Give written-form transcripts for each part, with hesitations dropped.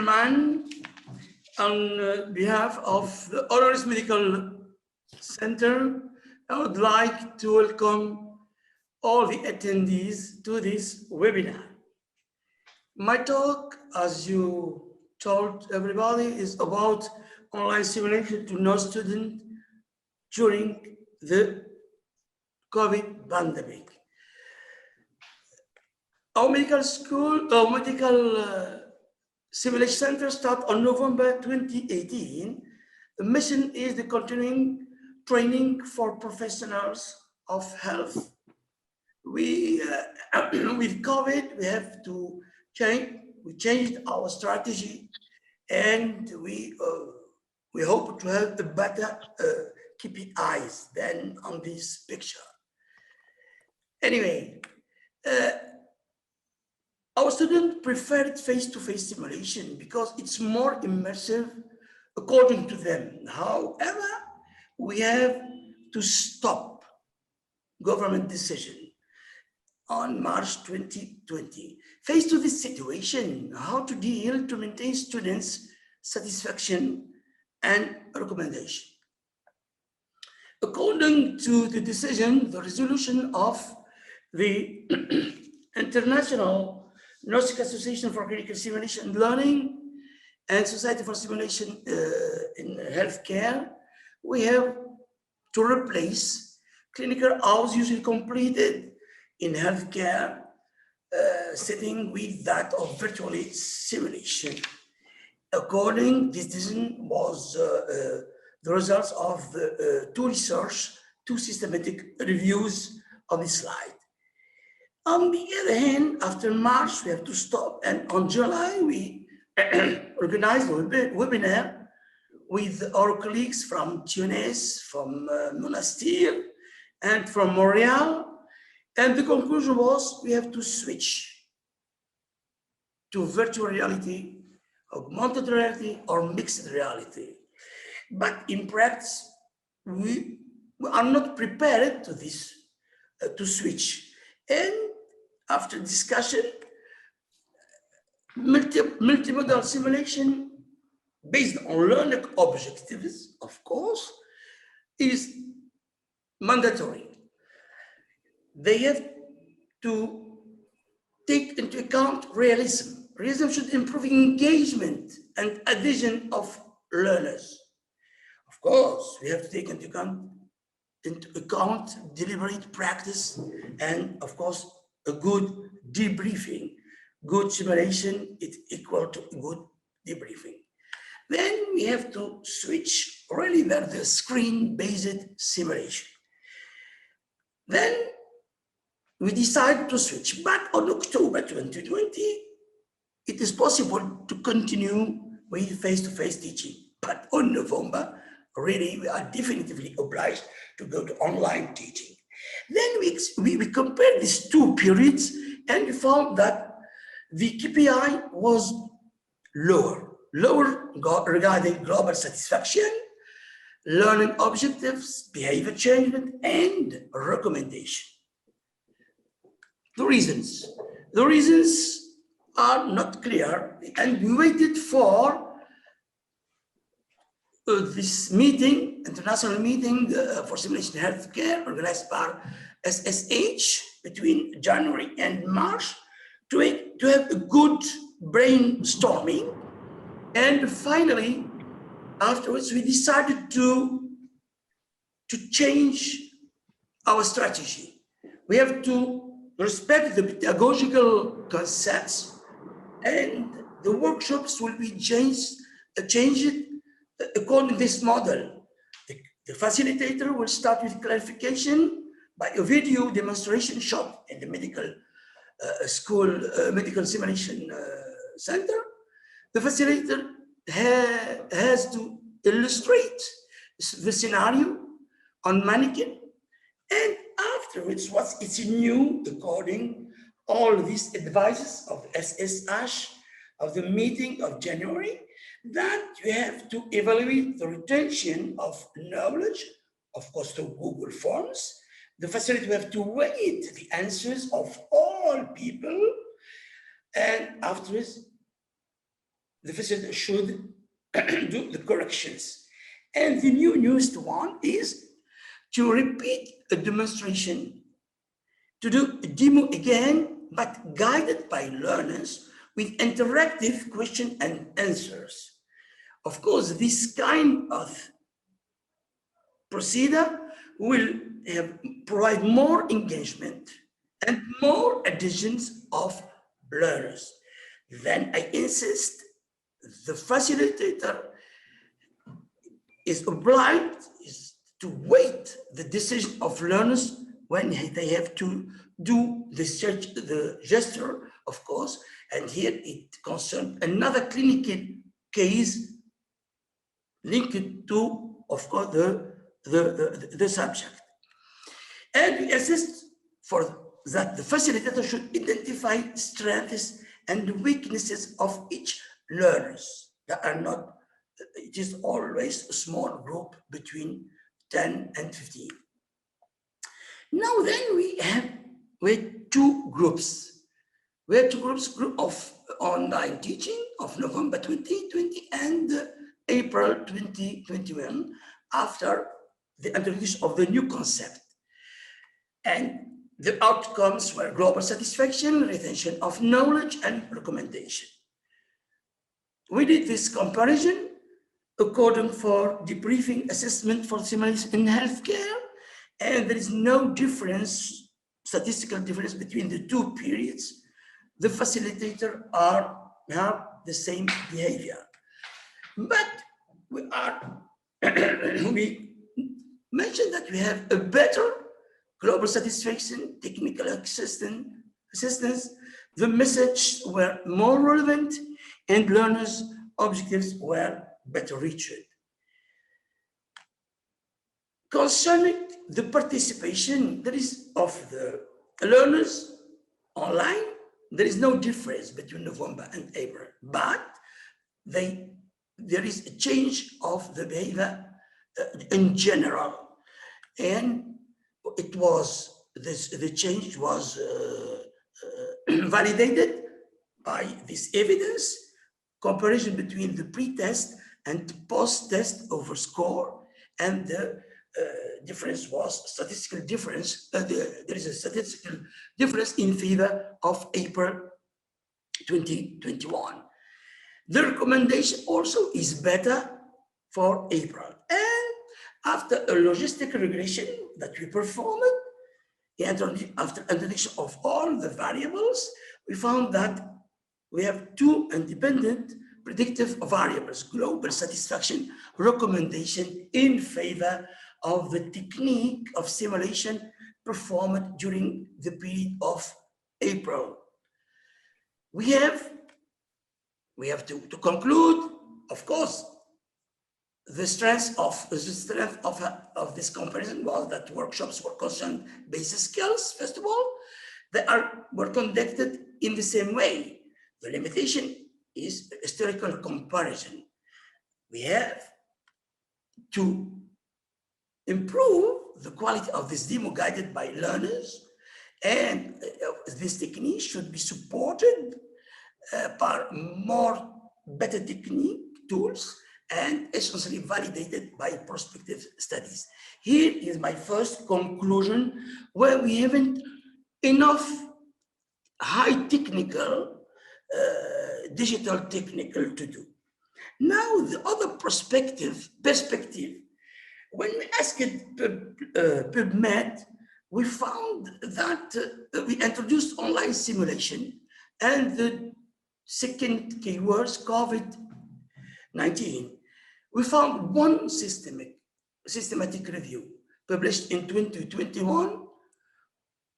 Chairman, on behalf of the Honoris Medical Center, I would like to welcome all the attendees to this webinar. My talk, as you told everybody, is about online simulation to no student during the COVID pandemic. Our medical school, our medical simulation center started on November 2018. The mission is the continuing training for professionals of health. With COVID, we have to change. We changed our strategy, and we hope to have a better KPIs than on this picture. Anyway, our students preferred face-to-face simulation because it's more immersive according to them. However, we have to stop government decision on March 2020. Faced with this situation, how to deal to maintain students' satisfaction and recommendation. According to the decision, the resolution of the International Nordic Association for Clinical Simulation and Learning and Society for Simulation in Healthcare, we have to replace clinical hours usually completed in healthcare setting with that of virtual simulation. According, this decision was the results of the two systematic reviews of the slide. On the other hand, after March, we have to stop. And on July, we organized a webinar with our colleagues from Tunis, from Monastir, and from Montreal. And the conclusion was we have to switch to virtual reality, augmented reality, or mixed reality. But in practice, we are not prepared to this, to switch. And after discussion, multimodal simulation based on learning objectives, of course, is mandatory. They have to take into account realism. Realism should improve engagement and adhesion of learners. Of course, we have to take into account deliberate practice and, of course, a good debriefing. Good simulation is equal to good debriefing. Then we have to switch really the screen-based simulation. Then we decided to switch, but on October 2020, it is possible to continue with face-to-face teaching. But on November, really, we are definitively obliged to go to online teaching. Then we compared these two periods and we found that the KPI was lower regarding global satisfaction, learning objectives, behavior change, and recommendation. The reasons are not clear, and we waited for this meeting, international meeting for simulation healthcare organized by SSH between January and March to have a good brainstorming. And finally, afterwards, we decided to change our strategy. We have to respect the pedagogical concepts, and the workshops will be changed according to this model. The facilitator will start with clarification by a video demonstration shot in the medical school, medical simulation center. The facilitator has to illustrate the scenario on mannequin, and afterwards, it's new according all these advices of SSH of the meeting of January, that you have to evaluate the retention of knowledge, of course, through Google Forms. The facility will have to wait the answers of all people, and afterwards, the facilitator should do the corrections. And the newest one is to repeat a demonstration, to do a demo again, but guided by learners with interactive question and answers. Of course, this kind of procedure will provide more engagement and more additions of learners. Then I insist the facilitator is obliged to wait the decision of learners when they have to do the gesture, of course, and here it concerns another clinical case linked to, of course, the subject. And we assist for that the facilitator should identify strengths and weaknesses of each learners. That are not, it is always a small group between 10 and 15. Now then we have two groups. We have two groups, group of online teaching of November 2020 and April 2021 after the introduction of the new concept. And the outcomes were global satisfaction, retention of knowledge, and recommendation. We did this comparison according for debriefing assessment for simulation in healthcare, and there is no difference, statistical difference between the two periods. The facilitator have the same behavior. But we mentioned that we have a better global satisfaction, technical assistance, the messages were more relevant, and learners' objectives were better reached. Concerning the participation, there is of the learners online, there is no difference between November and April, but there is a change of the behavior in general, and it was the change was validated by this evidence comparison between the pre-test and post-test over score, and the difference was statistical difference. There is a statistical difference in favor of April 2021. The recommendation also is better for April. And after a logistic regression that we performed, after introduction of all the variables, we found that we have two independent predictive variables, global satisfaction recommendation in favor of the technique of simulation performed during the period of April. We have to conclude, of course, the strength of this comparison was that workshops were concerned basic skills, first of all. They were conducted in the same way. The limitation is historical comparison. We have to improve the quality of this demo guided by learners, and this technique should be supported by more better technique tools and essentially validated by prospective studies. Here is my first conclusion, where we haven't enough high technical, digital technical to do. Now, the other perspective, when we asked PubMed, we found that we introduced online simulation, and the second keywords, COVID-19. We found one systematic review published in 2021,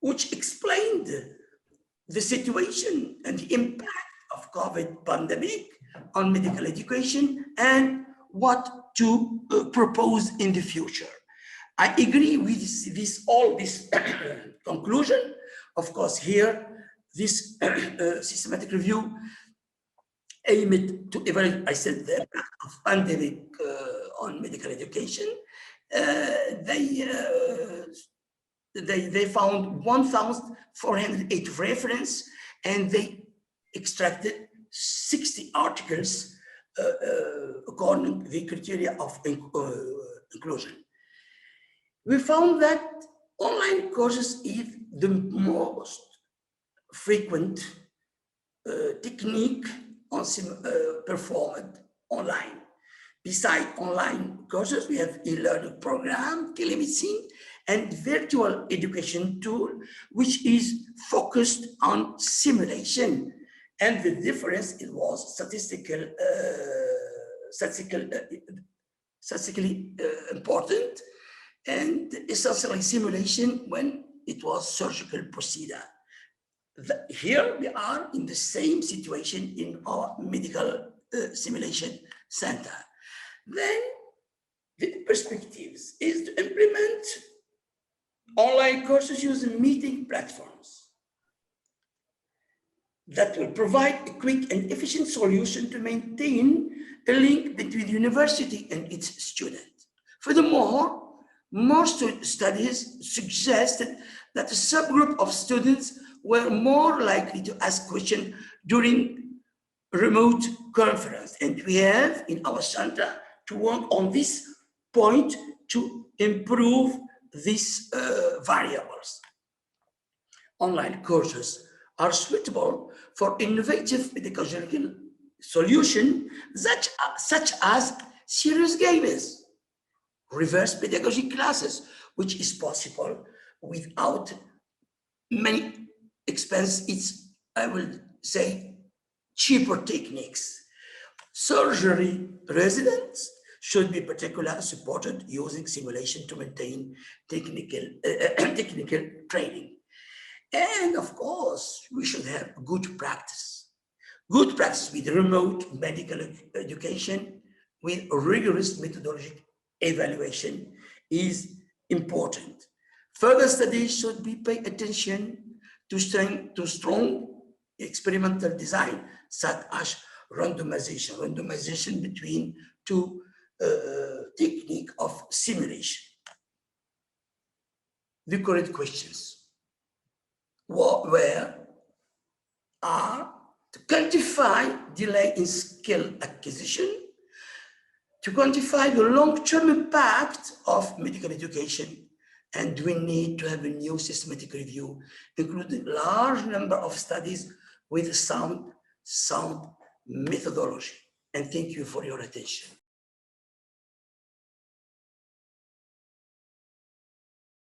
which explained the situation and the impact of COVID pandemic on medical education and what to propose in the future. I agree with all this conclusion. Of course, here, this systematic review aimed to evaluate, I said, the impact of pandemic on medical education. They found 1,408 references, and they extracted 60 articles according to the criteria of inclusion. We found that online courses is the most frequent technique performed online. Besides online courses, we have e-learning program, telemedicine, and virtual education tool, which is focused on simulation. And the difference, it was statistically important, and essentially simulation when it was surgical procedure. Here we are in the same situation in our medical simulation center. Then the perspectives is to implement online courses using meeting platforms that will provide a quick and efficient solution to maintain a link between the university and its students. Furthermore, most studies suggested that a subgroup of students were more likely to ask questions during remote conference. And we have in our center to work on this point to improve these variables. Online courses are suitable for innovative pedagogical solutions such as serious games, reverse pedagogy classes, which is possible without many expense. It's, I will say, cheaper techniques. Surgery residents should be particularly supported using simulation to maintain technical training. And of course, we should have good practice with remote medical education, with rigorous methodological evaluation is important. Further studies should be pay attention to strong experimental design, such as randomization between two technique of simulation. The correct questions are to quantify delay in skill acquisition, to quantify the long-term impact of medical education, and we need to have a new systematic review, including a large number of studies with sound methodology. And thank you for your attention.